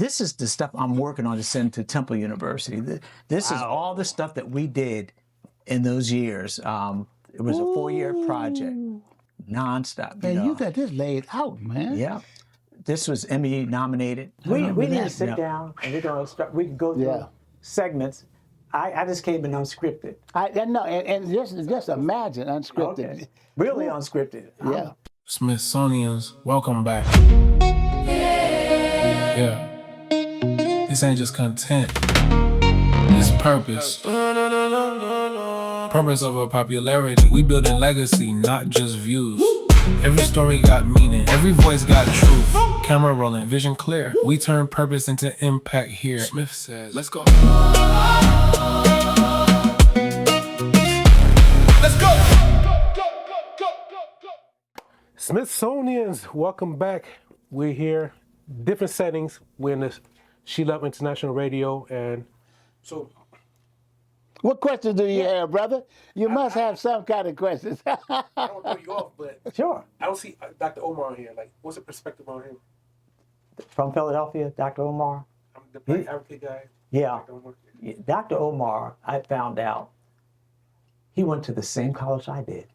this is the stuff I'm working on to send to Temple University. This is all the stuff that we did in those years. It was a 4-year project, nonstop. Man, you got this laid out, man. Yeah. This was Emmy nominated. We need to sit down and we're going to start. We can go through segments. I just came in unscripted. And just imagine unscripted. Okay. Really unscripted. Yeah. Smithsonians, welcome back. Yeah. This ain't just content. It's purpose. Purpose over popularity. We building legacy, not just views. Every story got meaning. Every voice got truth. Camera rolling, vision clear. We turn purpose into impact here. Smith says, let's go. Let's go. Smithsonians, welcome back. We're here, different settings. We're in the She Love International Radio, and so. What questions do you have, brother? You must have some kind of questions. I don't want to throw you off, but sure. I don't see Dr. Omar here. Like, what's the perspective on him? From Philadelphia, Dr. Omar. I'm the black African guy. Yeah. Dr. Omar, I found out, he went to the same college I did,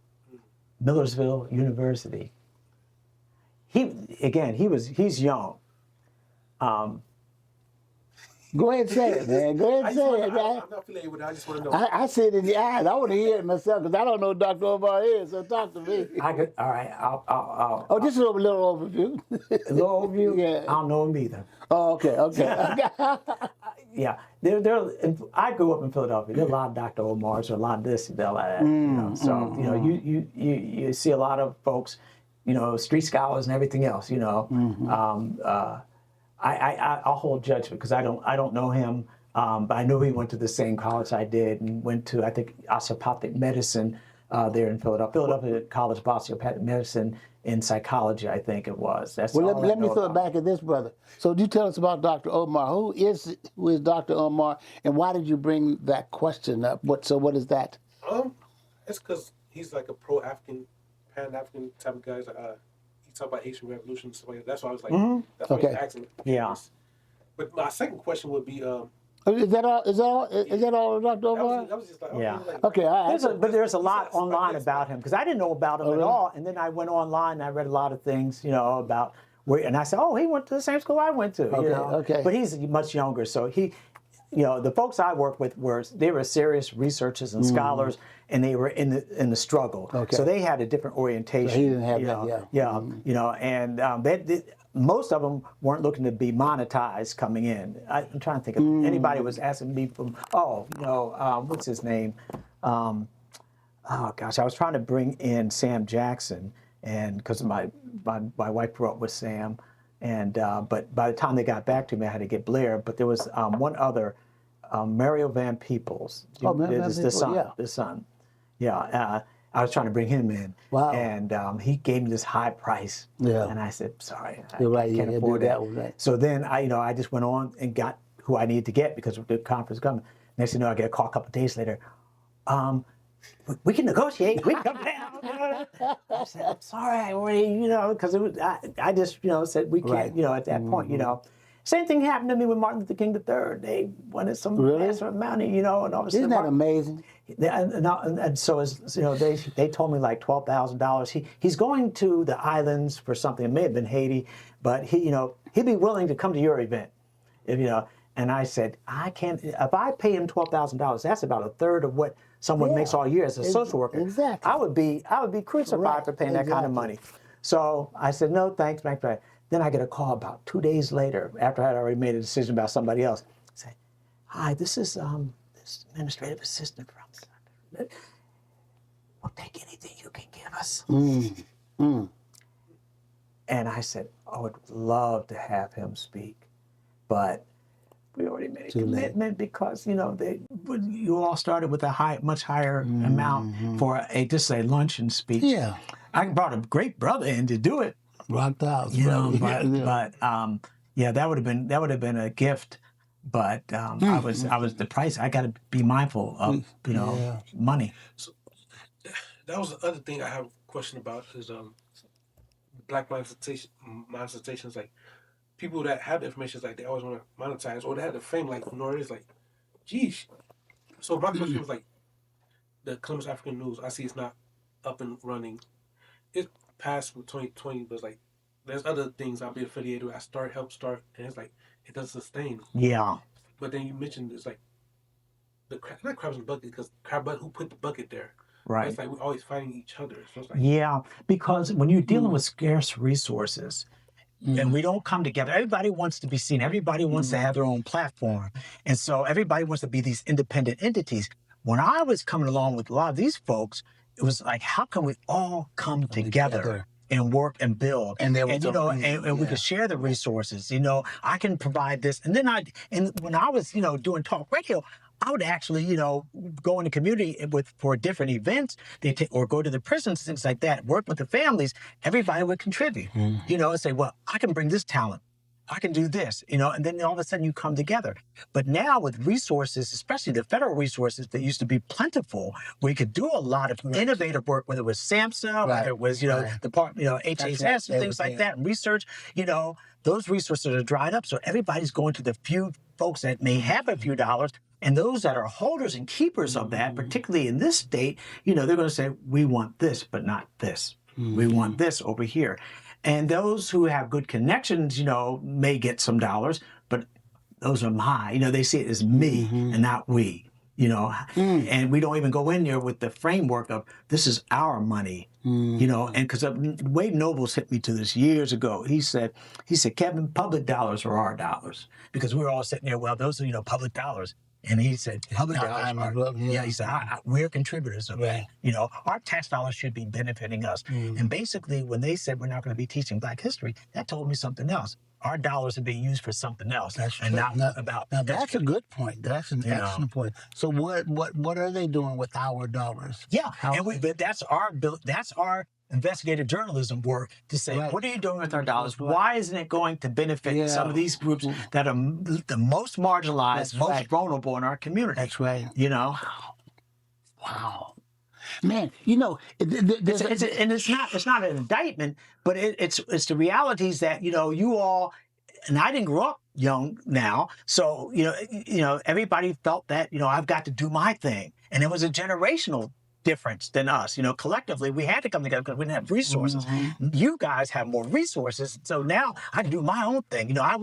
Millersville University. He's young. Go ahead and say it, man. Go ahead and say it, man. I'm not affiliated with it. I just want to know. I see it in the eyes. I want to hear it myself because I don't know who Dr. Omar is, so talk to me. All right. I'll Just a little overview. A little overview? Yeah. I don't know him either. Oh, okay. Yeah. I grew up in Philadelphia. There are a lot of Dr. Omars, or a lot of this, a lot of that. So you see a lot of folks, street scholars and everything else. I'll hold judgment because I don't know him, but I knew he went to the same college I did and went to, I think, osteopathic medicine there in Philadelphia College of Osteopathic Medicine in psychology, I think it was. That's well, all let me throw it about. back at this, brother. So you tell us about Dr. Omar. Who is Dr. Omar, and why did you bring that question up? What is that? It's because he's like a pro-African, pan-African type of guy. He talk about Haitian Revolution and stuff like that. That's why I was like, that's why I was asking. Yeah. But my second question would be, is that all, Dr. Omar? that was just like, Yeah. Okay, all right. But there's a lot online about him because I didn't know about him at all. And then I went online and I read a lot of things, about where, and I said, he went to the same school I went to. Okay. But he's much younger, so he. The folks I worked with were serious researchers and scholars, and they were in the struggle. Okay. So they had a different orientation. So he didn't have that, yeah. Yeah, and most of them weren't looking to be monetized coming in. I'm trying to think of anybody was asking me from. What's his name? I was trying to bring in Sam Jackson, and because my wife grew up with Sam. And but by the time they got back to me, I had to get Blair. But there was one other, Mario Van Peebles. The son. Yeah, I was trying to bring him in. Wow. And he gave me this high price. Yeah. And I said, sorry, I can't afford that. Right. So then I just went on and got who I needed to get because the conference coming. Next thing you know, I get a call a couple of days later. We can negotiate. We can come down. I said, I'm sorry, I already, because I just, said we can't, at that point, Same thing happened to me with Martin Luther King III. They wanted some massive amount of, and all of Isn't that amazing? And so, they told me like $12,000. He's going to the islands for something. It may have been Haiti, but he'd be willing to come to your event, And I said, I can't. If I pay him $12,000, that's about a third of what someone makes all year as a social worker. Exactly. I would be crucified for paying that kind of money. So I said, no, thanks. Then I get a call about 2 days later after I had already made a decision about somebody else. I say, hi, this is this administrative assistant from. We'll take anything you can give us. And I said, I would love to have him speak, but we already made a commitment because you all started with a much higher amount for just a luncheon speech. Yeah, I brought a great brother in to do it. Rocked out, but that would have been a gift. But I was the price. I got to be mindful of money. So that was the other thing I have a question about is Black manifestations. Like people that have the information is like they always want to monetize, or they have the fame like Nori is like, geez. So my question was like, the Columbus African News. I see it's not up and running. It passed with 2020, but it's like there's other things I'll be affiliated with. Help start, and it's like it doesn't sustain. Yeah. But then you mentioned it's like not crabs in the bucket, because who put the bucket there? Right. It's like we're always fighting each other. So it's like Yeah, because when you're dealing with scarce resources, and we don't come together, everybody wants to be seen. Everybody wants to have their own platform. And so everybody wants to be these independent entities. When I was coming along with a lot of these folks, it was like, how can we all come together and work and build? And you know, and we could share the resources. You know, I can provide this. And then when I was, you know, doing talk radio, I would actually, you know, go in the community for different events, or go to the prisons, things like that, work with the families. Everybody would contribute, you know, and say, well, I can bring this talent. I can do this, you know, and then all of a sudden you come together. But now with resources, especially the federal resources that used to be plentiful, we could do a lot of innovative work, whether it was SAMHSA, whether it was, you know, HHS and things like that, and research, you know, those resources are dried up. So everybody's going to the few folks that may have a few dollars, and those that are holders and keepers of that, particularly in this state, you know, they're going to say, we want this, but not this. We want this over here. And those who have good connections, you know, may get some dollars, but those are my, you know, they see it as me and not we, you know, and we don't even go in there with the framework of this is our money, you know, and because Wade Nobles hit me to this years ago. He said, Kevin, public dollars are our dollars, because we were all sitting there, well, those are, you know, public dollars. And he said, public dollars, he said, we're contributors of that. You know, our tax dollars should be benefiting us. And basically, when they said we're not going to be teaching Black history, that told me something else. Our dollars are being used for something else, and not about. Now that's a good point. That's an excellent point. So what are they doing with our dollars? Yeah, but that's our investigative journalism work to say, what are you doing with our dollars? Why isn't it going to benefit some of these groups that are the most marginalized, most vulnerable in our community? That's right. You know? Wow. Man, you know, it's not an indictment, but it's the realities that, you know, you all, and I didn't grow up young now, so you know everybody felt that, you know, I've got to do my thing, and it was a generational difference than us. You know, collectively we had to come together because we didn't have resources. You guys have more resources, so now I can do my own thing. You know, I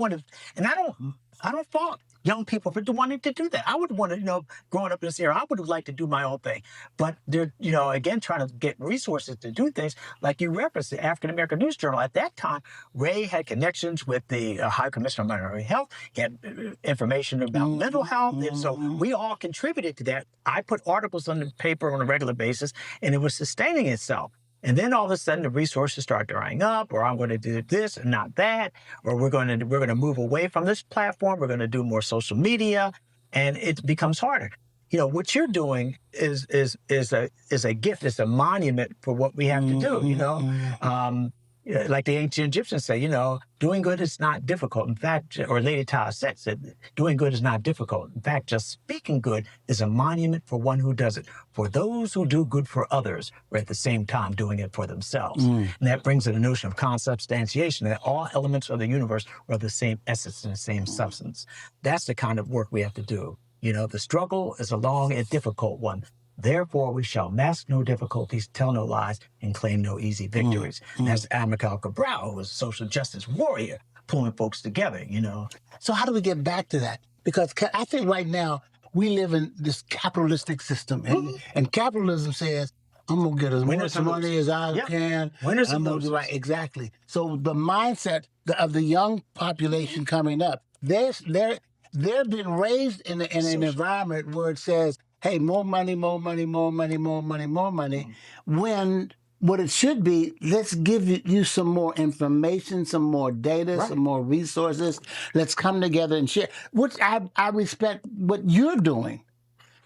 don't fault young people for wanting to do that. I would want to, you know, growing up in this era, I would have liked to do my own thing. But they're, you know, again, trying to get resources to do things. Like you referenced the African American News Journal. At that time, Ray had connections with the High Commissioner of Minority Health. He had information about mental health. And so we all contributed to that. I put articles on the paper on a regular basis, and it was sustaining itself. And then all of a sudden the resources start drying up, or I'm going to do this and not that, or we're going to move away from this platform. We're going to do more social media, and it becomes harder. You know, what you're doing is a gift. It's a monument for what we have to do. You know, like the ancient Egyptians say, you know, doing good is not difficult. In fact, or Lady Tao said, doing good is not difficult. In fact, just speaking good is a monument for one who does it. For those who do good for others, are at the same time doing it for themselves. And that brings in the notion of consubstantiation, that all elements of the universe are the same essence and the same substance. That's the kind of work we have to do. You know, the struggle is a long and difficult one. Therefore, we shall mask no difficulties, tell no lies, and claim no easy victories. That's Amilcar Cabral, who was a social justice warrior, pulling folks together, you know. So how do we get back to that? Because I think right now we live in this capitalistic system, and capitalism says, I'm going to get as much money as I can. Winners and losers. Right, exactly. So the mindset of the young population coming up, they're being raised in an environment where it says, hey, more money, more money, more money, more money, more money. When what it should be, let's give you some more information, some more data, some more resources. Let's come together and share. Which I respect what you're doing.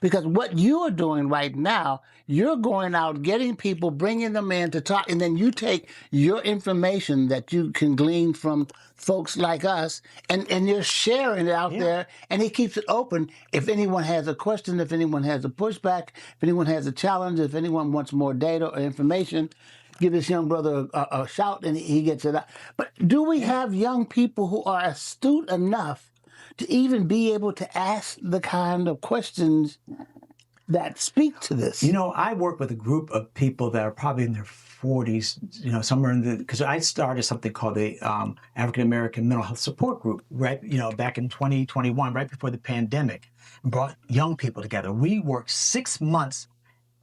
Because what you are doing right now, you're going out, getting people, bringing them in to talk, and then you take your information that you can glean from folks like us, and you're sharing it out there, and he keeps it open. If anyone has a question, if anyone has a pushback, if anyone has a challenge, if anyone wants more data or information, give this young brother a shout, and he gets it out. But do we have young people who are astute enough to even be able to ask the kind of questions that speak to this? You know, I work with a group of people that are probably in their 40s, you know, somewhere in the, because I started something called the African American Mental Health Support Group, right, you know, back in 2021, right before the pandemic, and brought young people together. We worked 6 months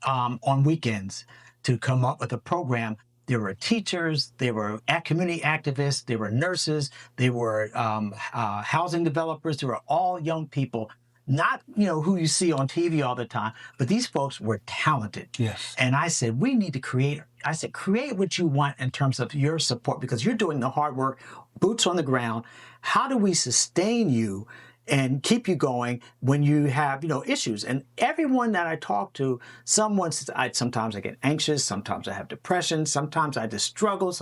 on weekends to come up with a program. There were teachers, there were community activists, there were nurses, there were housing developers, there were all young people. Not, you know, who you see on TV all the time, but these folks were talented. Yes. And I said, we need to create what you want in terms of your support, because you're doing the hard work, boots on the ground. How do we sustain you and keep you going when you have, you know, issues? And everyone that I talk to, sometimes I get anxious, sometimes I have depression, sometimes I just struggle,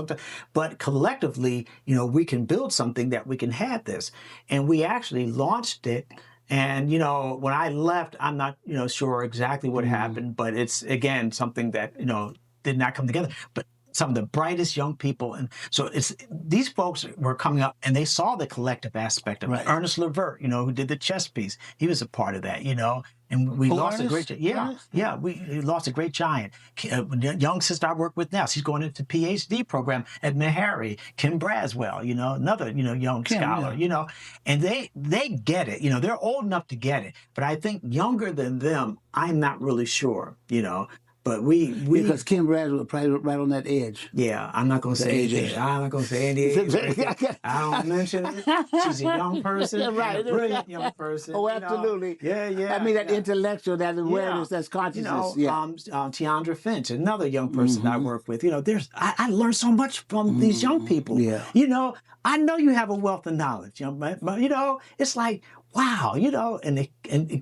but collectively, you know, we can build something that we can have this. And we actually launched it. And, you know, when I left, I'm not, you know, sure exactly what happened, but it's, again, something that, you know, did not come together. But some of the brightest young people. And so these folks were coming up and they saw the collective aspect of it. Ernest Levert, you know, who did the chess piece. He was a part of that, you know. And we lost a great, we lost a great giant. Young sister I work with now, she's going into PhD program at Meharry. Kim Braswell, you know, another, you know, young scholar, you know, and they get it, you know, they're old enough to get it. But I think younger than them, I'm not really sure, you know. But we because Kim Braswell probably right on that edge. Yeah, I'm not going to say anything. I'm not going to say any age. I don't mention it. She's a young person, a brilliant young person. Oh, absolutely. You know? Yeah. I mean, that intellectual, that awareness, that's consciousness. You know, Tiandra Finch, another young person I work with. You know, I learned so much from these young people. Yeah. You know, I know you have a wealth of knowledge. You know, it's like, wow, you know, and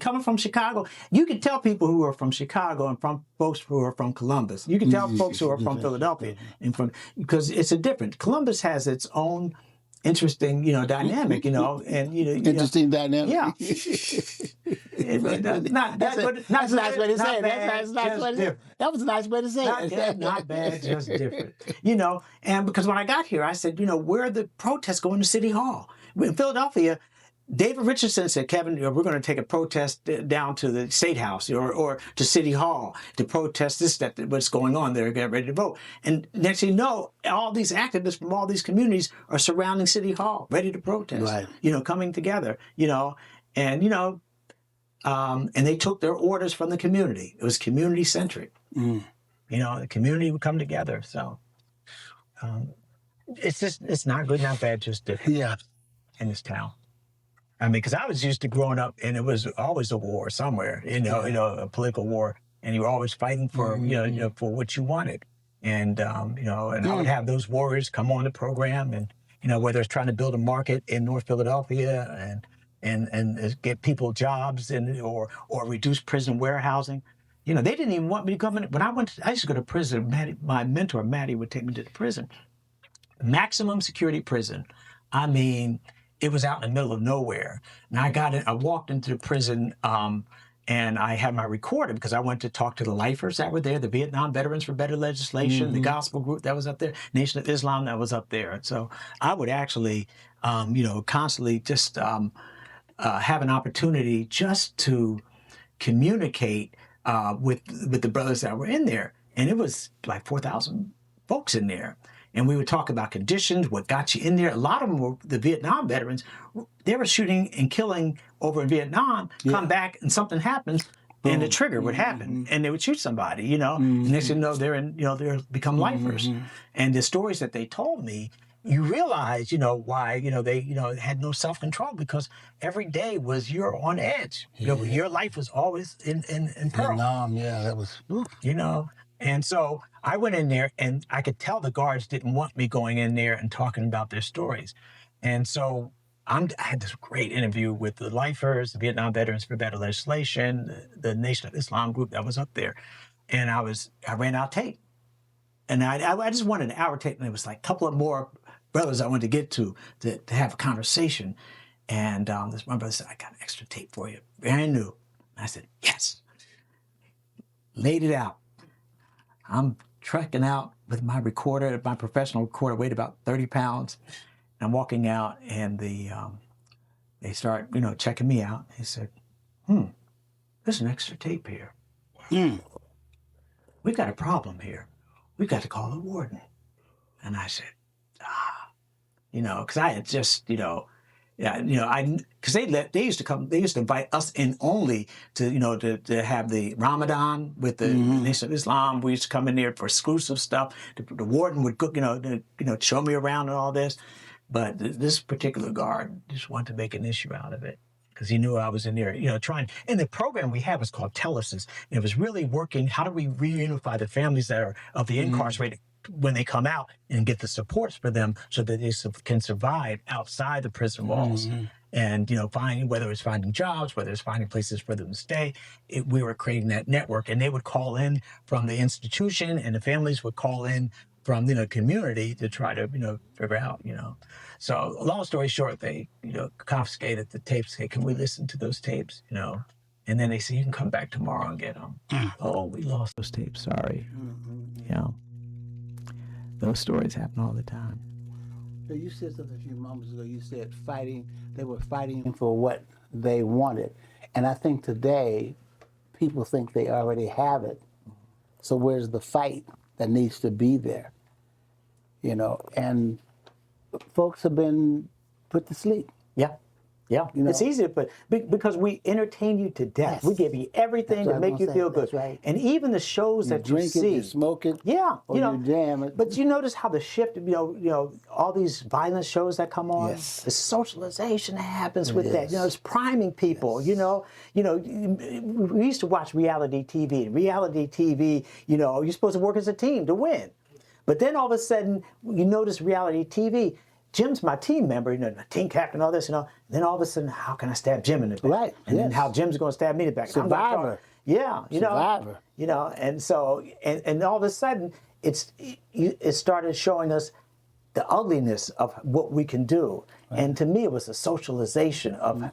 coming from Chicago, you can tell people who are from Chicago and from folks who are from Columbus. You can tell folks who are from Philadelphia because it's a different. Columbus has its own interesting, you know, dynamic, you know, and interesting dynamic. Yeah. That's a nice way to say it. That was a nice way to say it. Not bad, just different. You know, and because when I got here, I said, you know, where are the protests going to City Hall? In Philadelphia, David Richardson said, Kevin, we're going to take a protest down to the State House or to City Hall to protest what's going on there, getting ready to vote. And next thing you know, all these activists from all these communities are surrounding City Hall, ready to protest, you know, coming together, you know, and, you know, and they took their orders from the community. It was community centric. You know, the community would come together. So it's not good, not bad, just different in this town. I mean, because I was used to growing up, and it was always a war somewhere, you know, a political war, and you were always fighting for, you know, for what you wanted, and you know, and I would have those warriors come on the program, and you know, whether it's trying to build a market in North Philadelphia, and get people jobs, or reduce prison warehousing, you know, they didn't even want me to come in. When I used to go to prison. My mentor Maddie would take me to the prison, maximum security prison. I mean, it was out in the middle of nowhere. And I walked into the prison and I had my recorder because I went to talk to the lifers that were there, the Vietnam Veterans for Better Legislation, the gospel group that was up there, Nation of Islam that was up there. And so I would actually, you know, constantly just have an opportunity just to communicate with the brothers that were in there. And it was like 4,000 folks in there. And we would talk about conditions, what got you in there. A lot of them were the Vietnam veterans. They were shooting and killing over in Vietnam, come back and something happens, and the trigger would happen, and they would shoot somebody, you know. And next thing you know, they're become lifers. And the stories that they told me, you realize, you know, why, you know, they, you know, had no self-control because every day was you're on edge. You know, your life was always in peril. Vietnam, that was, you know. And so I went in there and I could tell the guards didn't want me going in there and talking about their stories. And so I had this great interview with the lifers, the Vietnam Veterans for Better Legislation, the Nation of Islam group that was up there. And I ran out of tape. And I just wanted an hour tape, and it was like a couple of more brothers I wanted to get to have a conversation. And this one brother said, I got an extra tape for you, brand new. And I said, yes. Laid it out. I'm trekking out with my recorder, my professional recorder, weighed about 30 pounds. I'm walking out, and they start, checking me out. He said, there's an extra tape here. We've got a problem here. We've got to call the warden. And I said, because I had just, because they used to invite us in only to have the Ramadan with the Nation of Islam. We used to come in there for exclusive stuff. The warden would cook, show me around and all this. But this particular guard just wanted to make an issue out of it because he knew I was in there, trying. And the program we have is called Telesis. And it was really working. How do we reunify the families that are of the incarcerated when they come out and get the supports for them so that they can survive outside the prison walls? And, finding, whether it's finding jobs, whether it's finding places for them to stay, we were creating that network. And they would call in from the institution, and the families would call in from the community to try to figure out. So long story short, they confiscated the tapes. Hey, can we listen to those tapes? And then they say, you can come back tomorrow and get them. Oh, we lost those tapes. Sorry. Those stories happen all the time. So you said something a few moments ago. You said they were fighting for what they wanted. And I think today people think they already have it. So where's the fight that needs to be there? And folks have been put to sleep. Yeah, it's easy to put, because we entertain you to death. Yes. We give you everything to make you feel good. That's right. And even the shows that you drink see. it, you smoke it, or you jam it. But you notice how the shift, all these violent shows that come on, Yes. the socialization that happens with that. It's priming people. Yes. We used to watch reality TV. Reality TV, you're supposed to work as a team to win. But then all of a sudden, you notice reality TV. Jim's my team member, my team captain, all this, Then all of a sudden, how can I stab Jim in the back? Right. And then how Jim's going to stab me in the back. Survivor. Survivor. And so, and all of a sudden, it started showing us the ugliness of what we can do. Right. And to me, it was a socialization of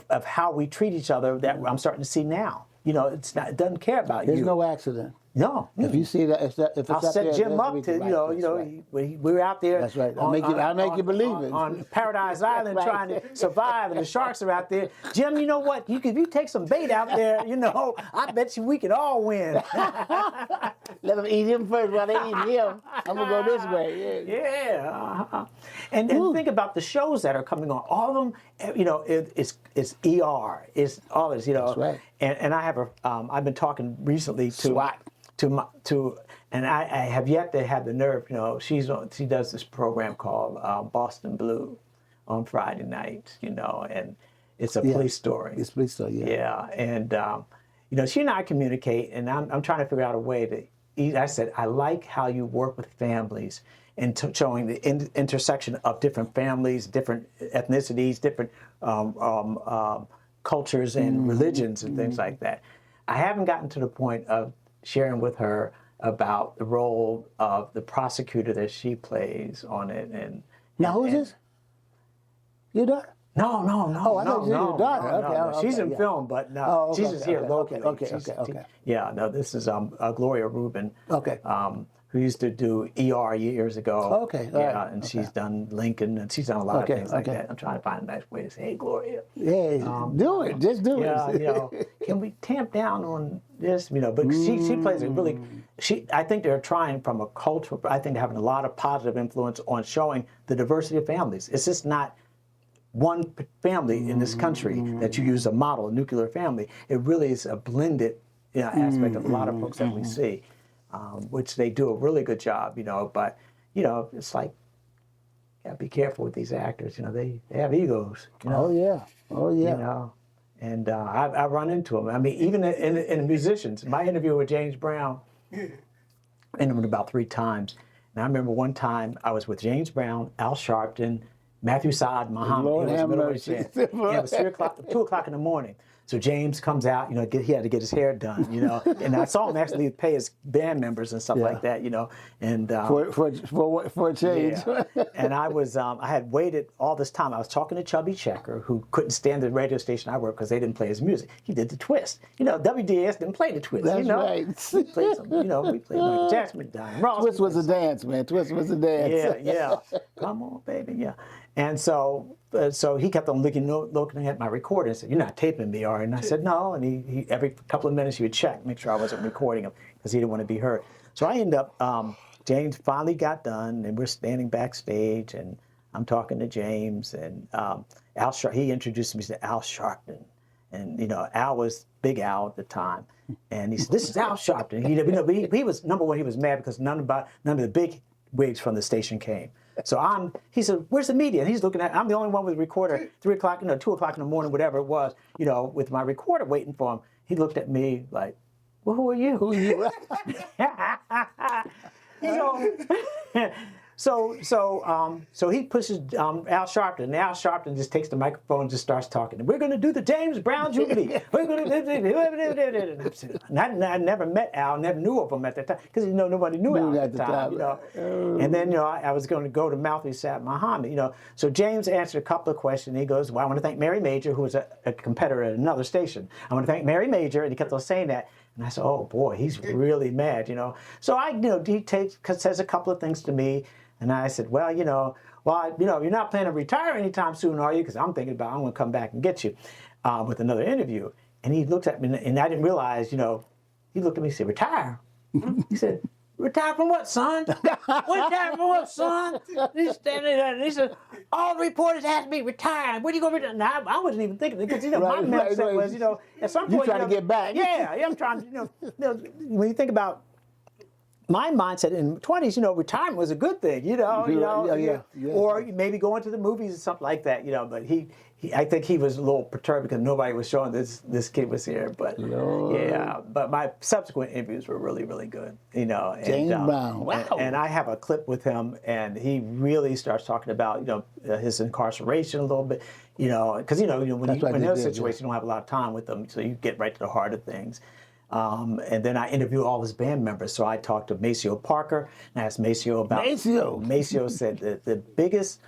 of how we treat each other that I'm starting to see now. It doesn't care about There's you. no accident. No. If you see that, if it's I'll up set there, Jim up right. to, we were out there. That's right. I'll make you believe it. On Paradise Island Right. trying to survive, and the sharks are out there. Jim, you know what? If you take some bait out there, I bet you we could all win. Let them eat him first while they eat him. I'm going to go this way. Yeah. And think about the shows that are coming on. All of them, it's ER. It's all this, That's right. And I have I've been talking recently to SWAT. And I have yet to have the nerve. She does this program called Boston Blue on Friday nights. And it's a police story. It's a police story. Yeah, and she and I communicate, and I'm trying to figure out a way to. I said, I like how you work with families and showing the intersection of different families, different ethnicities, different cultures and religions and things like that. I haven't gotten to the point of sharing with her about the role of the prosecutor that she plays on it. And now, who is this? Your daughter? No. Oh, I thought you said your daughter. Okay, she's in film, but no, Oh, okay, she's just here locally. Okay. Yeah, no, this is Gloria Rubin. Okay. Who used to do ER years ago. Okay, Yeah, right. and she's done Lincoln, and she's done a lot of things like that. I'm trying to find a nice way to say, hey, Gloria. Hey, do it. Just do it. Can we tamp down on this? But she plays a really. I think they're trying from a cultural. I think they're having a lot of positive influence on showing the diversity of families. It's just not one family in this country that you use a model, a nuclear family. It really is a blended aspect of a lot of folks that we see. Which they do a really good job, but, it's like, be careful with these actors, they have egos, Oh, yeah. And I run into them. I mean, even in musicians, my interview with James Brown, I interviewed about 3 times. And I remember one time I was with James Brown, Al Sharpton, Matthew Saad, Muhammad. Lord have mercy. Yeah, it was 2 o'clock in the morning. So James comes out, he had to get his hair done, and I saw him actually pay his band members and stuff like that, and for a change. yeah. And I had waited all this time. I was talking to Chubby Checker, who couldn't stand the radio station I worked because they didn't play his music. He did the twist. WDS didn't play the twist. That's right. We played some, we played Michael Jackson, Diane Ross. Twist was a dance, man. Twist was a dance. Yeah. Come on, baby. Yeah. And so he kept on looking at my recorder and said, "You're not taping me, are you?" And I said, "No." And he every couple of minutes he would check, make sure I wasn't recording him because he didn't want to be heard. So I ended up, James finally got done, and we're standing backstage, and I'm talking to James, and he introduced me to Al Sharpton. And, Al was Big Al at the time. And he said, "This is Al Sharpton." He was, number one, he was mad because none of the big wigs from the station came. So he said, "Where's the media?" And he's looking at, I'm the only one with a recorder, 3 o'clock, 2 o'clock in the morning, whatever it was, with my recorder waiting for him. He looked at me like, "Well, who are you?" Who are you? So he pushes Al Sharpton, and Al Sharpton just takes the microphone and just starts talking. "We're going to do the James Brown Jubilee. We're going to do it." And I never met Al, never knew of him at that time, because nobody knew Al at the time. And then I was going to go to Malfi Saad Muhammad. So James answered a couple of questions. He goes, "Well, I want to thank Mary Major, who was a competitor at another station. I want to thank Mary Major," and he kept on saying that. And I said, "Oh boy, he's really mad," So he says a couple of things to me. And I said, "Well, you're not planning to retire anytime soon, are you? Because I'm thinking about I'm going to come back and get you with another interview." And he looked at me, and I didn't realize, he looked at me and said, "Retire?" He said, "Retire from what, son?" "Retire from what, son?" He's standing there, and he said, "All the reporters have to be retired. When are you going to retire?" Now, I wasn't even thinking, because, my mindset was, at some point, you trying to get back. Yeah, I'm trying to, when you think about my mindset in the 20s, retirement was a good thing, or maybe going to the movies or something like that, But I think he was a little perturbed because nobody was showing this kid was here. But yeah, but my subsequent interviews were really, really good, And, James Brown, wow. And I have a clip with him, and he really starts talking about his incarceration a little bit, because when you're in those situations, you don't have a lot of time with them, so you get right to the heart of things. And then I interviewed all his band members. So I talked to Maceo Parker, and I asked Maceo about... Maceo said that the biggest...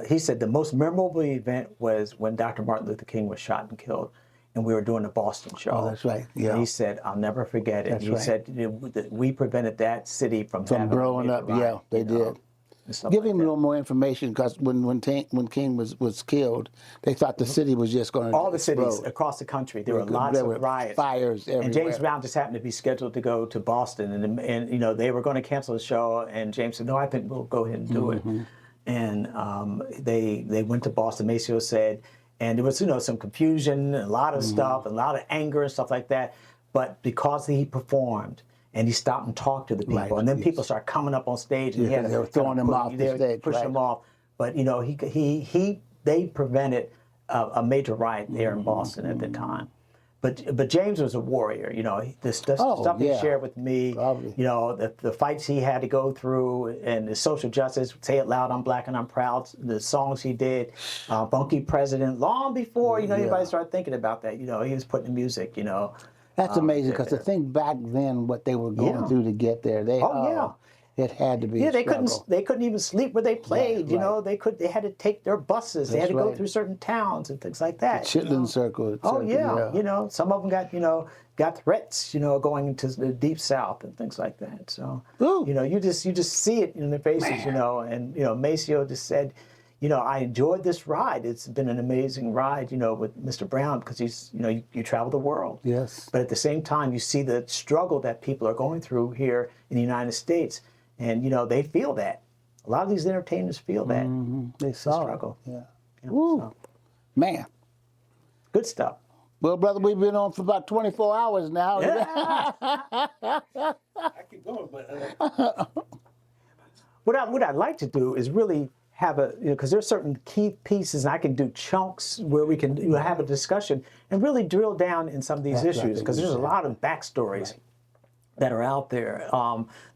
he said the most memorable event was when Dr. Martin Luther King was shot and killed, and we were doing the Boston show. Oh, that's right. Yeah. And he said, "I'll never forget it." He said that we prevented that city from blowing up. Yeah, they did. Give him a little more information, because when King was killed, they thought the city was just going to all the cities across the country. There were lots of riots, fires everywhere. And James Brown just happened to be scheduled to go to Boston, and they were going to cancel the show. And James said, "No, I think we'll go ahead and do it." And they went to Boston. Maceo said, and there was some confusion, a lot of stuff, a lot of anger and stuff like that. But because he performed, and he stopped and talked to the people, and then people started coming up on stage, and they were throwing him off the stage, pushing him off. But they prevented a major riot there in Boston at the time. But James was a warrior, the stuff he shared with me, the fights he had to go through, and the social justice, "Say It Loud, I'm Black and I'm Proud," the songs he did, Funky President, long before anybody started thinking about that, he was putting the music, That's amazing, because to think back then what they were going through to get there, it had to be. Yeah, they couldn't even sleep where they played. They had to take their buses. They had to go through certain towns and things like that. Chitlin Circle. Oh yeah. Some of them got threats. Going into the deep South and things like that. So you just see it in their faces. And Maceo just said, "I enjoyed this ride. It's been an amazing ride, with Mr. Brown, because he's, you travel the world. Yes. But at the same time, you see the struggle that people are going through here in the United States, and they feel that. A lot of these entertainers feel that. They saw struggle. Yeah. So. Man. Good stuff. Well, brother, we've been on for about 24 hours now. Yeah. I keep going, but What I'd like to do is really have because there's certain key pieces, and I can do chunks where we can have a discussion and really drill down in some of these issues, because there's a lot of backstories that are out there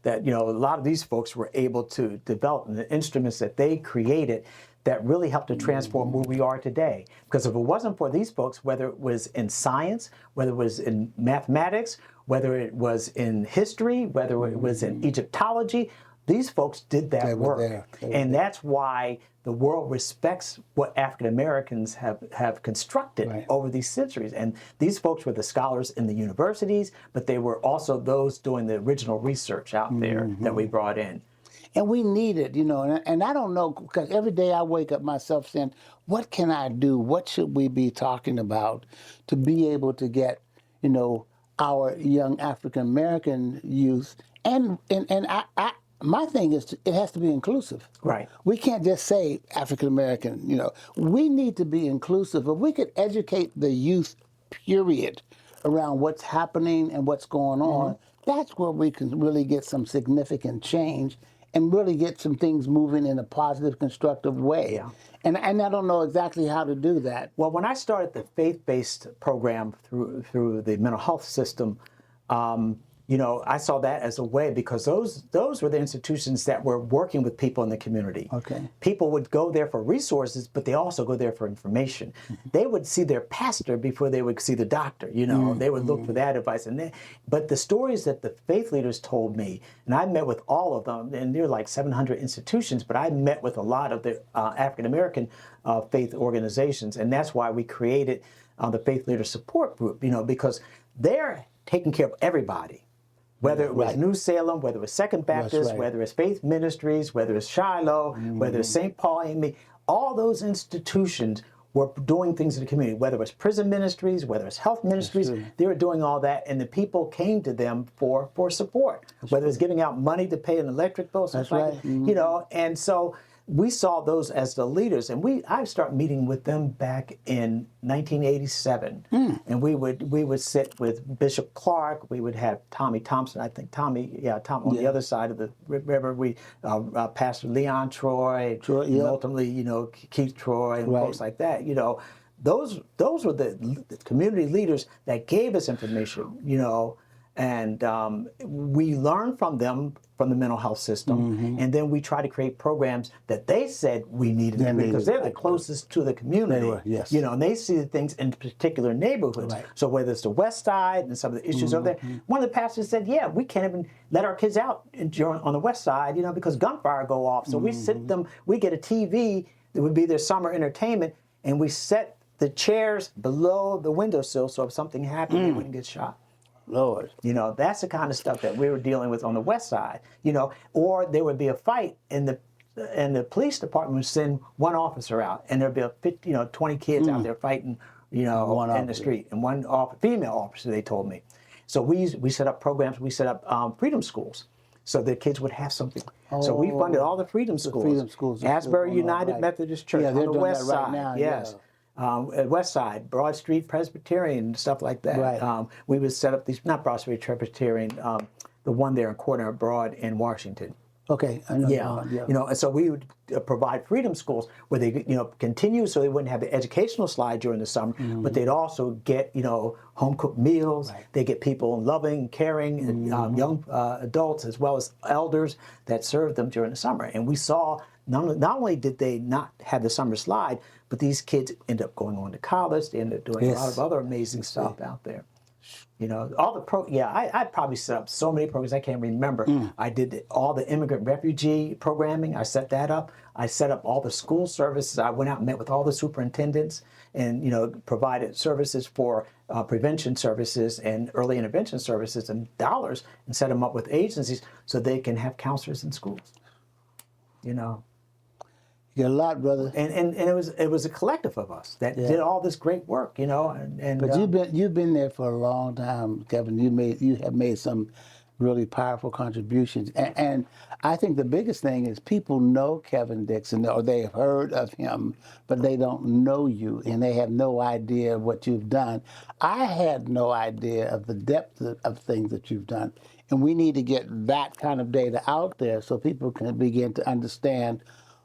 that a lot of these folks were able to develop, and the instruments that they created that really helped to transform where we are today. Because if it wasn't for these folks, whether it was in science, whether it was in mathematics, whether it was in history, whether it was in Egyptology, these folks did that work. And that's why the world respects what African Americans have constructed over these centuries. And these folks were the scholars in the universities, but they were also those doing the original research out there that we brought in. And we need it, you know, and I don't know, because every day I wake up myself saying, what can I do? What should we be talking about to be able to get, you know, our young African American youth? And my thing is, it has to be inclusive. Right. We can't just say African American, you know. We need to be inclusive. If we could educate the youth, period, around what's happening and what's going on, that's where we can really get some significant change and really get some things moving in a positive, constructive way. Yeah. And I don't know exactly how to do that. Well, when I started the faith-based program through the mental health system, you know, I saw that as a way, because those were the institutions that were working with people in the community. Okay. People would go there for resources, but they also go there for information. They would see their pastor before they would see the doctor. You know, they would look for that advice. But the stories that the faith leaders told me, and I met with all of them, and there are like 700 institutions, but I met with a lot of the African American faith organizations, and that's why we created the Faith Leader Support Group. You know, because they're taking care of everybody. Whether it was New Salem, whether it was Second Baptist, whether it's Faith Ministries, whether it's Shiloh, whether it's St. Paul, Amy, all those institutions were doing things in the community, whether it was prison ministries, whether it's health ministries, they were doing all that, and the people came to them for support, whether it's giving out money to pay an electric bill, something like that, you know, and so we saw those as the leaders, and I started meeting with them back in 1987, and we would sit with Bishop Clark. We would have Tommy Thompson. I think Tom on the other side of the river. We Pastor Leon Troy, and ultimately, you know, Keith Troy and folks like that. You know, those were the community leaders that gave us information. You know. And we learned from them, from the mental health system, and then we try to create programs that they said we needed because they're the closest to the community. You know, and they see the things in particular neighborhoods. So whether it's the West Side and some of the issues over there, one of the pastors said, "Yeah, we can't even let our kids out on the West Side, you know, because gunfire go off. So we sit them, we get a TV that would be their summer entertainment, and we set the chairs below the windowsill, so if something happened, they wouldn't get shot." Lord. You know, that's the kind of stuff that we were dealing with on the West Side, you know, or there would be a fight and the police department would send one officer out, and there'd be 20 kids out there fighting, you know, in the street, and one female officer, they told me. So we set up programs, we set up freedom schools, so the kids would have something. So we funded all the freedom schools. Asbury United Methodist Church on the West Side. Now, yes. At West Side, Broad Street Presbyterian, stuff like that. We would set up these, not Broad Street Presbyterian, the one there in Corner Broad in Washington. Okay, I know. You know, and so we would provide freedom schools where they, you know, continue, so they wouldn't have the educational slide during the summer, but they'd also get, you know, home cooked meals. They get people loving, caring, and young adults as well as elders that served them during the summer. And we saw not only did they not have the summer slide, but these kids end up going on to college. They end up doing a lot of other amazing stuff out there. You know, all the I probably set up so many programs I can't remember. I did all the immigrant refugee programming. I set that up. I set up all the school services. I went out and met with all the superintendents, and, you know, provided services for prevention services and early intervention services and dollars, and set them up with agencies so they can have counselors in schools. You know. You got a lot, brother. And it was a collective of us that did all this great work, you know. But you've been there for a long time, Kevin. You have made some really powerful contributions, and I think the biggest thing is people know Kevin Dixon, or they have heard of him, but they don't know you, and they have no idea of what you've done. I had no idea of the depth of things that you've done, and we need to get that kind of data out there so people can begin to understand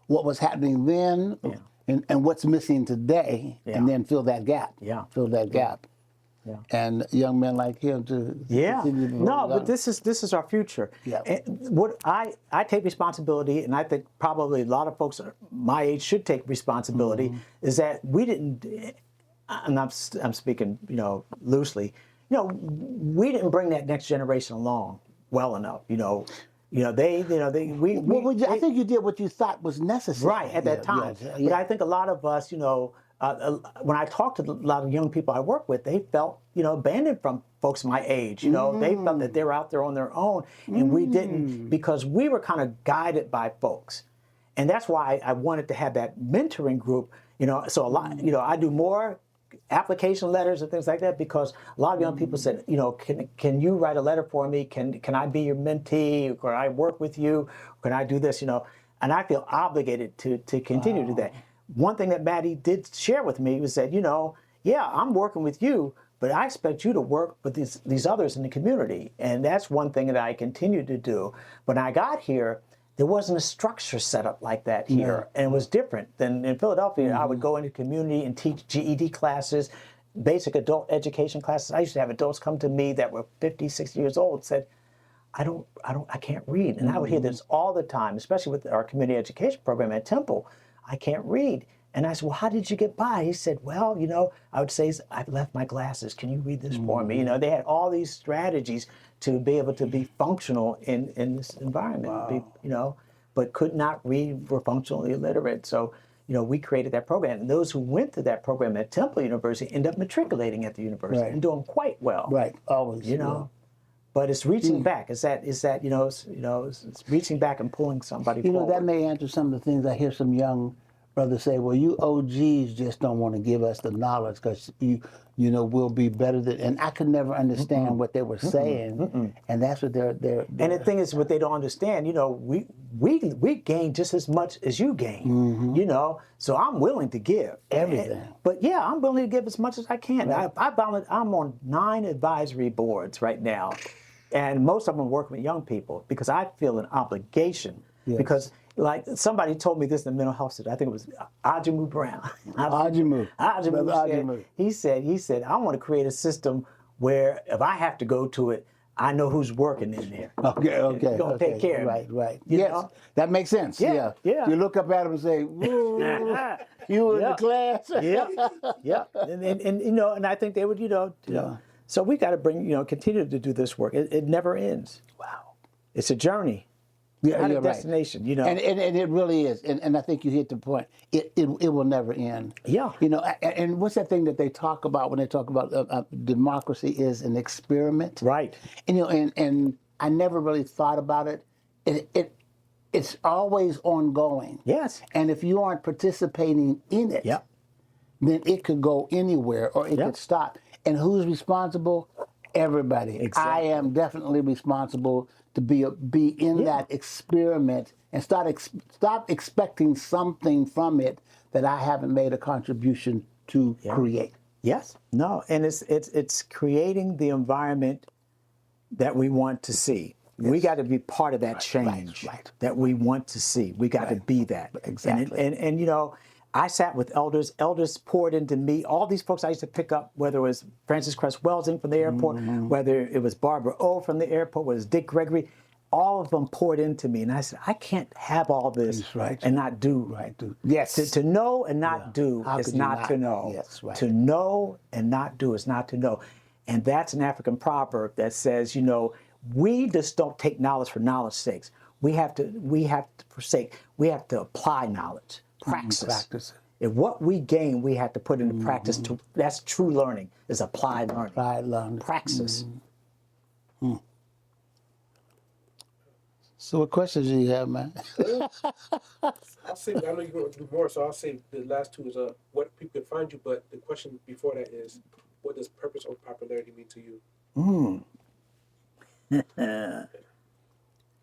what was happening then and what's missing today, and then fill that gap. Fill that gap. and young men like him to Yeah. continue to No, but learn. this is our future. Yeah. And what I take responsibility, and I think probably a lot of folks my age should take responsibility, is that we didn't. And I'm speaking, loosely. We didn't bring that next generation along well enough. They I think you did what you thought was necessary. right at that time. But I think a lot of us, when I talked to a lot of young people I work with, they felt, abandoned from folks my age. They felt that they were out there on their own, and we didn't, because we were kind of guided by folks. And that's why I wanted to have that mentoring group. So a lot, I do more application letters and things like that, because a lot of young people said, can you write a letter for me? Can I be your mentee? Can I work with you? Can I do this? And I feel obligated to continue to do that. One thing that Maddie did share with me was that, yeah, I'm working with you, but I expect you to work with these others in the community. And that's one thing that I continue to do. When I got here, there wasn't a structure set up like that here. And it was different than in Philadelphia. I would go into community and teach GED classes, basic adult education classes. I used to have adults come to me that were 50, 60 years old, said, I can't read. And I would hear this all the time, especially with our community education program at Temple. I can't read. And I said, well, how did you get by? He said, well, I would say, I've left my glasses. Can you read this for me? They had all these strategies to be able to be functional in this environment, but could not read, were functionally illiterate. So, we created that program. And those who went through that program at Temple University end up matriculating at the university and doing quite well. Right, always. But it's reaching back. It's reaching back and pulling somebody forward. That may answer some of the things I hear some young brothers say, well, you OGs just don't want to give us the knowledge because we'll be better than, and I could never understand what they were saying, and that's what they're. And the thing is, what they don't understand, we gain just as much as you gain, so I'm willing to give everything. But yeah, I'm willing to give as much as I can. Right. I'm on 9 advisory boards right now, and most of them work with young people because I feel an obligation because. Like somebody told me this in the mental health center. I think it was Ajamu Brown. Ajamu. He said, I want to create a system where if I have to go to it, I know who's working in there. Okay. You're gonna take care of me. Right. Yes, that makes sense. Yeah. You look up at him and say, "Ooh, you were in the class." Yeah. And I think they would, So we got to continue to do this work. It never ends. Wow. It's a journey. Not a destination, And it really is. And I think you hit the point. It will never end. Yeah. And what's that thing that they talk about when they talk about democracy is an experiment? Right. And I never really thought about it. It's always ongoing. Yes. And if you aren't participating in it, then it could go anywhere or it could stop. And who's responsible? Everybody. Exactly. I am definitely responsible to be in that experiment and stop expecting something from it that I haven't made a contribution to create. Yes. No. And it's creating the environment that we want to see. Yes. We got to be part of that change that we want to see. We got to be that. Exactly. And I sat with elders. Elders poured into me. All these folks I used to pick up, whether it was Francis Cress Welsing from the airport, whether it was Barbara O from the airport, whether it was Dick Gregory, all of them poured into me. And I said, I can't have all this and not do. Yes. To know and not do is not to know. Yes, right. To know and not do is not to know. And that's an African proverb that says, we just don't take knowledge for knowledge's sake. We have to apply knowledge. Practice. If what we gain, we have to put into practice. That's true learning, is applied learning. Praxis. So what questions do you have, man? I'll say, I know you're going to do more, so I'll say the last two is what people can find you, but the question before that is, what does purpose or popularity mean to you?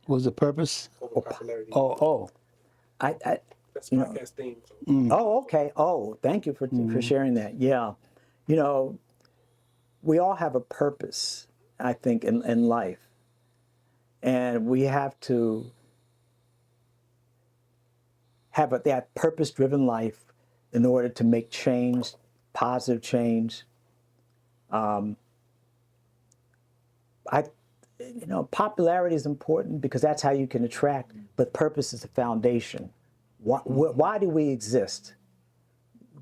What's the purpose? Over popularity. That's my podcast theme. So. Oh, okay. Oh, thank you for sharing that. Yeah. We all have a purpose, I think, in life. And we have to have that purpose-driven life in order to make change, positive change. Popularity is important because that's how you can attract, but purpose is the foundation. Why do we exist?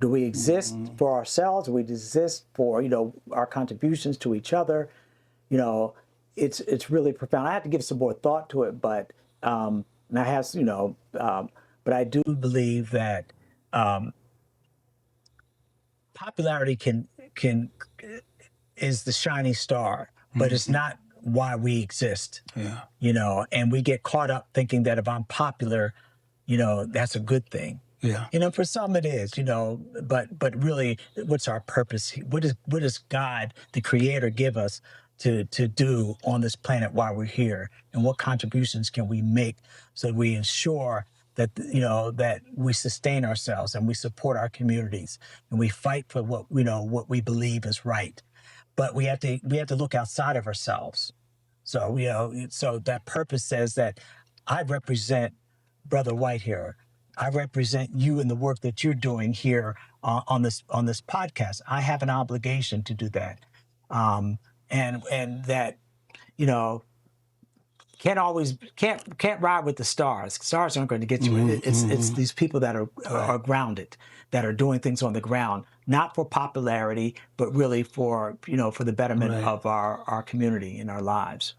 Do we exist for ourselves? Do we exist for, our contributions to each other? It's really profound. I have to give some more thought to it, but and I have, but I do believe that popularity can is the shining star, but it's not why we exist. Yeah. And we get caught up thinking that if I'm popular, that's a good thing. Yeah. For some it is, but really, what's our purpose? What does God, the Creator, give us to do on this planet while we're here? And what contributions can we make so that we ensure that, that we sustain ourselves and we support our communities and we fight for what we believe is right. But we have to look outside of ourselves. So, so that purpose says that I represent Brother White here. I represent you in the work that you're doing here on this podcast. I have an obligation to do that, and that can't ride with the stars. Stars aren't going to get you. It's these people that are grounded, that are doing things on the ground, not for popularity, but really for for the betterment of our community and our lives.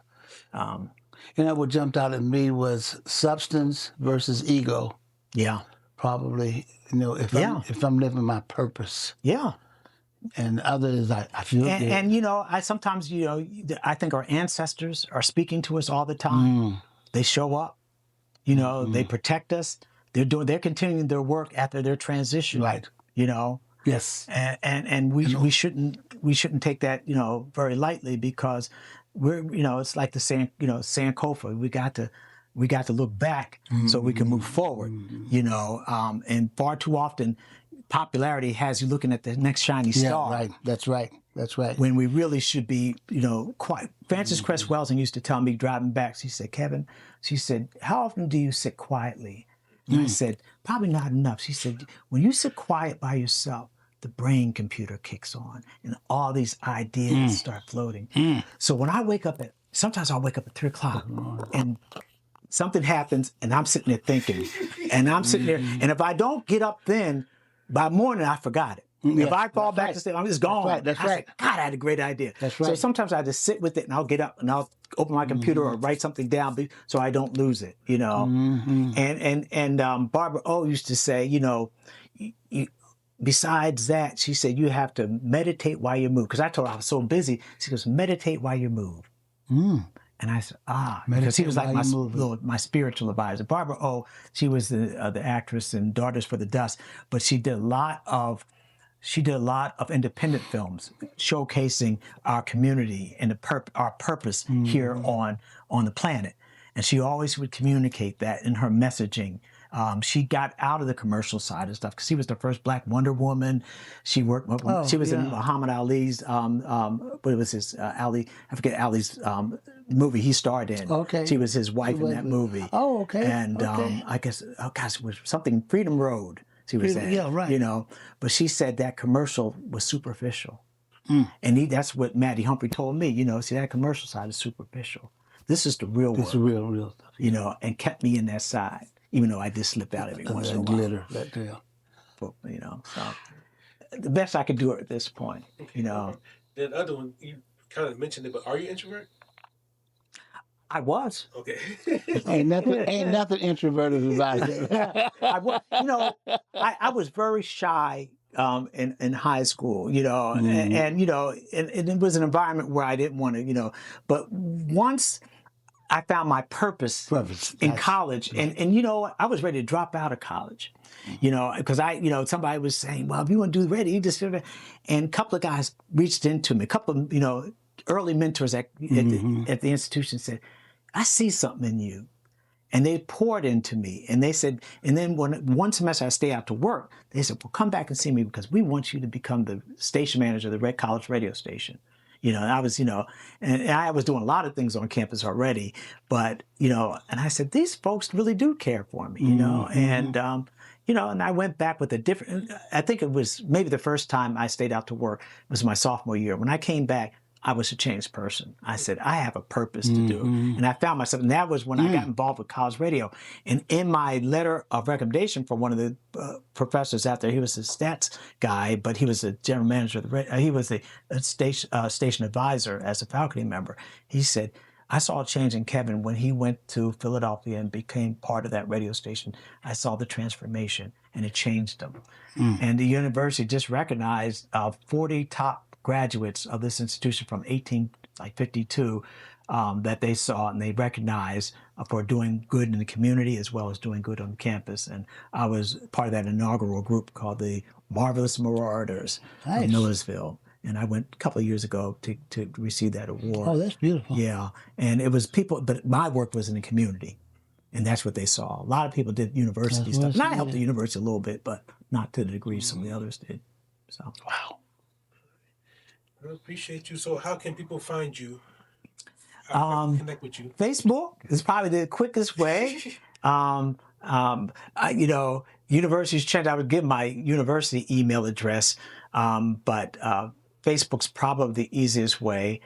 What jumped out at me was substance versus ego. Yeah. Probably, if I'm living my purpose. Yeah. And others, I feel good. And I sometimes, I think our ancestors are speaking to us all the time. They show up, they protect us. They're continuing their work after their transition. Right. Yes. And we shouldn't take that, very lightly, because we're, it's like the Sankofa. We got to look back so we can move forward, and far too often popularity has you looking at the next shiny star. Yeah, right. That's right. That's right. When we really should be, quiet. Frances Cress Welsing used to tell me driving back, she said, Kevin, she said, how often do you sit quietly? And I said, probably not enough. She said, when you sit quiet by yourself, the brain computer kicks on and all these ideas start floating. So when I wake up sometimes I'll wake up at 3 o'clock and something happens and I'm sitting there thinking, and I'm sitting there, and if I don't get up then, by morning I forgot it. Yes, if I fall back to sleep, I'm just gone. That's I right. said, God, I had a great idea. That's right. So sometimes I just sit with it and I'll get up and I'll open my computer or write something down so I don't lose it, And Barbara O used to say, besides that, she said, you have to meditate while you move. Because I told her I was so busy. She goes, meditate while you move. And I said, because he was like my spiritual advisor. Barbara O, she was the actress in Daughters for the Dust, but she did a lot of independent films showcasing our community and our purpose here on the planet. And she always would communicate that in her messaging. She got out of the commercial side of stuff because she was the first Black Wonder Woman. She worked. She was in Muhammad Ali's. What was his Ali? I forget Ali's movie he starred in. Okay. She was his wife in that movie. Oh, okay. And I guess it was something Freedom Road. She was in. Yeah, right. But she said that commercial was superficial, and that's what Maddie Humphrey told me. See, that commercial side is superficial. This is the real world. This is real stuff. And kept me in that side, even though I did slip out every once in a while. Glitter, that deal. So the best I could do at this point, The other one, you kind of mentioned it, but are you introvert? I was. Okay. Ain't nothing introverted about it. I was very shy in high school, and it was an environment where I didn't want to, but once I found my purpose in college, and I was ready to drop out of college, because somebody was saying, well, if you want to do ready, you just, and a couple of guys reached into me, a couple of, early mentors at the institution said, I see something in you. And they poured into me, and they said, and then one semester I stayed out to work, they said, well, come back and see me because we want you to become the station manager of the Red College radio station. And I was, and I was doing a lot of things on campus already, but, and I said, these folks really do care for me, and you know, and I went back with a different, I think it was maybe the first time I stayed out to work was my sophomore year. When I came back, I was a changed person. I said, I have a purpose to do. And I found myself, and that was when I got involved with college radio. And in my letter of recommendation from one of the professors out there, he was a stats guy, but he was a general manager of the radio. He was a station advisor as a faculty member. He said, I saw a change in Kevin when he went to Philadelphia and became part of that radio station. I saw the transformation, and it changed him. And the university just recognized 40 top graduates of this institution from 1852 that they saw and they recognized for doing good in the community as well as doing good on campus. And I was part of that inaugural group called the Marvelous Marauders of Millersville. And I went a couple of years ago to receive that award. Oh, that's beautiful. Yeah. And it was people, but my work was in the community. And that's what they saw. A lot of people did university stuff. And I helped the university a little bit, but not to the degree some of the others did. So. Wow. I appreciate you. So how can people find you? How can connect with you? Facebook is probably the quickest way. You know, universities change. I would give my university email address, but Facebook's probably the easiest way.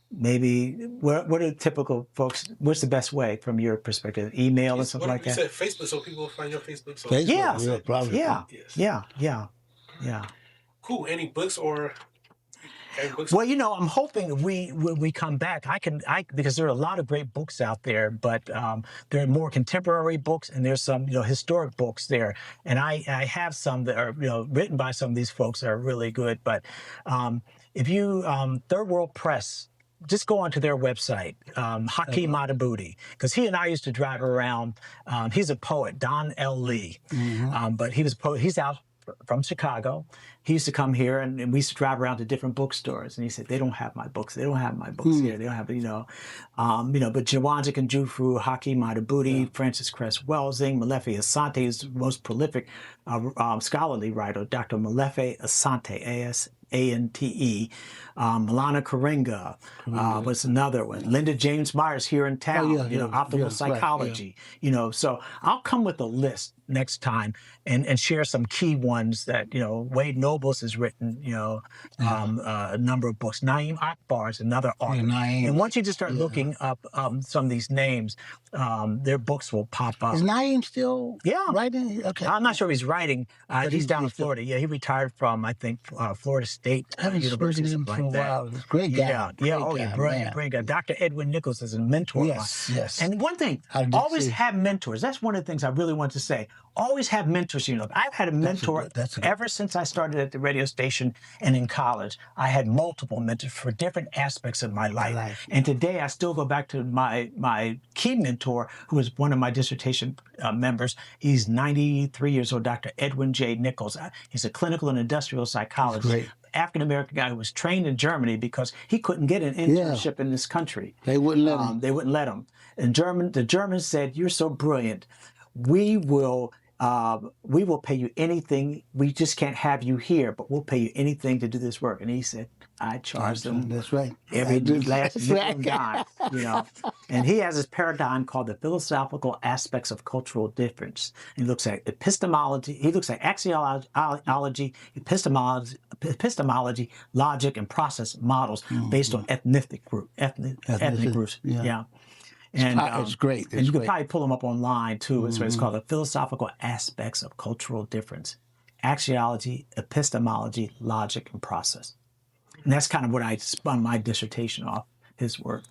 Maybe what are the typical folks? What's the best way from your perspective? Email and stuff like that. You said Facebook, so people will find your Facebook. So Facebook, probably. Yeah. Cool. Any books or? Well, you know, I'm hoping when we come back, because there are a lot of great books out there, but there are more contemporary books and there's some, you know, historic books there. And I have some that are, you know, written by some of these folks that are really good. But if you, Third World Press, just go onto their website, Hakeem Madhubuti, because he and I used to drive around. He's a poet, Don L. Lee, but he was a poet. He's out from Chicago. He used to come here and we used to drive around to different bookstores. And he said, they don't have my books. They don't have my books here. They don't have, you know, but Jawanzik and Jufru, Hakeem Madhubuti, Francis Cress Welsing, Molefi Asante is the most prolific scholarly writer, Dr. Molefi Asante, Asante. Milana Karenga was another one. Linda James Myers here in town, optimal psychology, you know. So I'll come with a list next time and share some key ones that, you know, Wade Nobles has written, you know, a number of books. Naeem Akbar is another author. And once you just start looking up some of these names, their books will pop up. Is Naeem still writing? Okay. I'm not sure if he's writing. He's down in Florida. Yeah, he retired from, I think, Florida State University. Wow, this great guy. Brilliant guy. Dr. Edwin Nichols is a mentor. Yes. And one thing, always have mentors. That's one of the things I really want to say. Always have mentors. You know, I've had a mentor ever since I started at the radio station and in college. I had multiple mentors for different aspects of my life. And today I still go back to my key mentor, who was one of my dissertation members. He's 93 years old, Dr. Edwin J. Nichols. He's a clinical and industrial psychologist. African-American guy who was trained in Germany because he couldn't get an internship in this country. They wouldn't let him. They wouldn't let him. And the Germans said, "You're so brilliant. We will pay you anything. We just can't have you here, but we'll pay you anything to do this work." And he said, "I charge them every last dime, you know." And he has this paradigm called the philosophical aspects of cultural difference. He looks at epistemology. He looks at axiology, epistemology, logic, and process models based on ethnic groups. Yeah. And it's great. And you can probably pull them up online too. It's called the philosophical aspects of cultural difference: axiology, epistemology, logic, and process. And that's kind of what I spun my dissertation off, his work.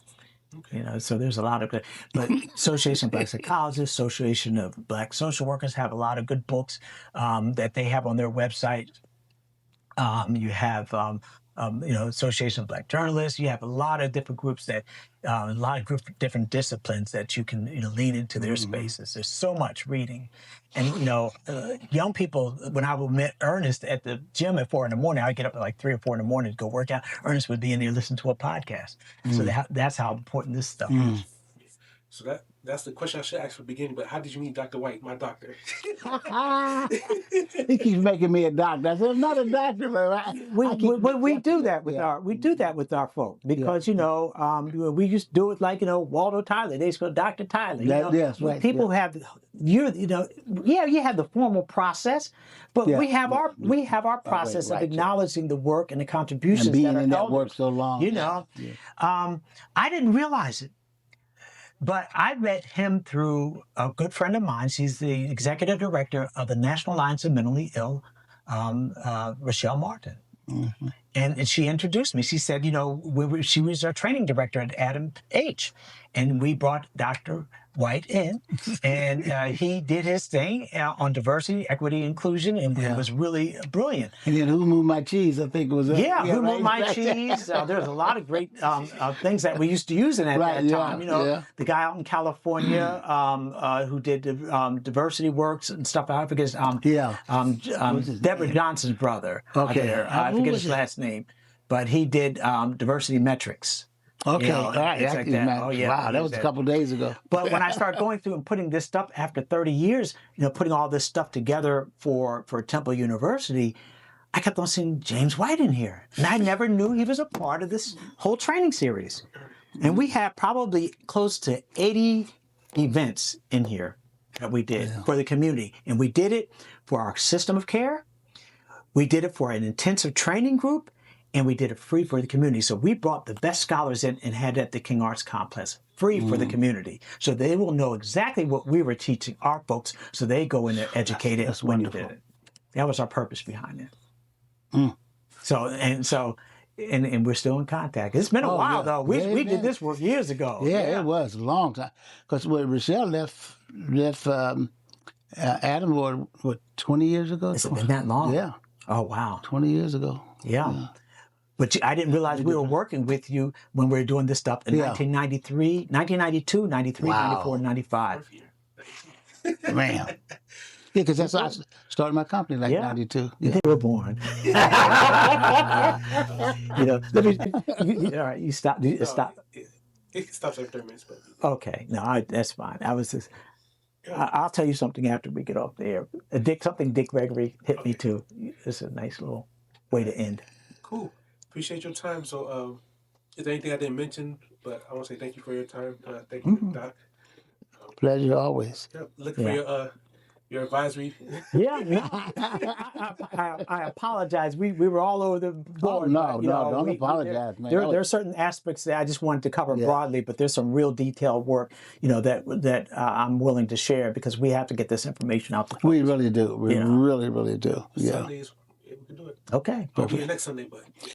You know, so there's a lot of good, but Association of Black Psychologists, Association of Black Social Workers have a lot of good books that they have on their website. You have, Association of Black Journalists. You have a lot of different groups that, different disciplines that you can, lean into their spaces. There's so much reading. And, young people, when I would meet Ernest at the gym at 4 in the morning, I'd get up at like 3 or 4 in the morning to go work out. Ernest would be in there listening to a podcast. So that's how important this stuff is. So That's the question I should ask from the beginning. But how did you meet Dr. White, my doctor? He keeps making me a doctor. I said, I'm not a doctor, but We do that with Yeah. our folk because we just do it like Waldo Tyler. They just go Dr. Tyler. Yes, right, People have you have the formal process, but Yeah, we have our process right, of acknowledging the work and the contributions and being that are in that elders. work so long. I didn't realize it. But I met him through a good friend of mine. She's the executive director of the National Alliance of Mentally Ill, Rochelle Martin. Mm-hmm. And she introduced me. She said, she was our training director at Adam H. And we brought Dr. White in, and he did his thing on diversity, equity, inclusion, and it was really brilliant. And then Who Moved My Cheese, I think it was. Who Moved My Cheese? There's a lot of great things that we used to use in at that time. The guy out in California who did diversity works and stuff. I forget his Deborah Johnson's brother. Okay. I forget his last name, but he did diversity metrics. Okay, all right. It's like that. Oh, yeah. Wow, that was a couple days ago. But when I started going through and putting this stuff after 30 years, putting all this stuff together for Temple University, I kept on seeing James White in here. And I never knew he was a part of this whole training series. And we had probably close to 80 events in here that we did for the community. And we did it for our system of care. We did it for an intensive training group. And we did it free for the community. So we brought the best scholars in and had it at the King Arts Complex, free for the community. So they will know exactly what we were teaching our folks, so they go in there educated when you did it. That was our purpose behind it. So and we're still in contact. It's been a while though. We did this work years ago. Yeah, it was a long time. Because when Rochelle left Adam, what 20 years ago? Has it been that long? Yeah. Oh wow. 20 years ago. Yeah. But I didn't realize we were working with you when we were doing this stuff in 1993, 1992, 93, 94, 95. Man. Yeah, because that's how I started my company, 92. Yeah. You were born. All right, you stop. Stop. It stops every 30 minutes. But Okay, no, that's fine. I was just. I'll tell you something after we get off the air. Dick Gregory hit me too. It's a nice little way to end. Cool. Appreciate your time. So, is there anything I didn't mention? But I want to say thank you for your time. Thank you, Doc. Pleasure always. Looking for your advisory. I apologize. We were all over the board. No, don't apologize, man. There are certain aspects that I just wanted to cover broadly, but there's some real detailed work, that I'm willing to share because we have to get this information out to folks. We really do. We really, really do. Yeah. Sundays, we can do it. Okay. I'll be here next Sunday, but.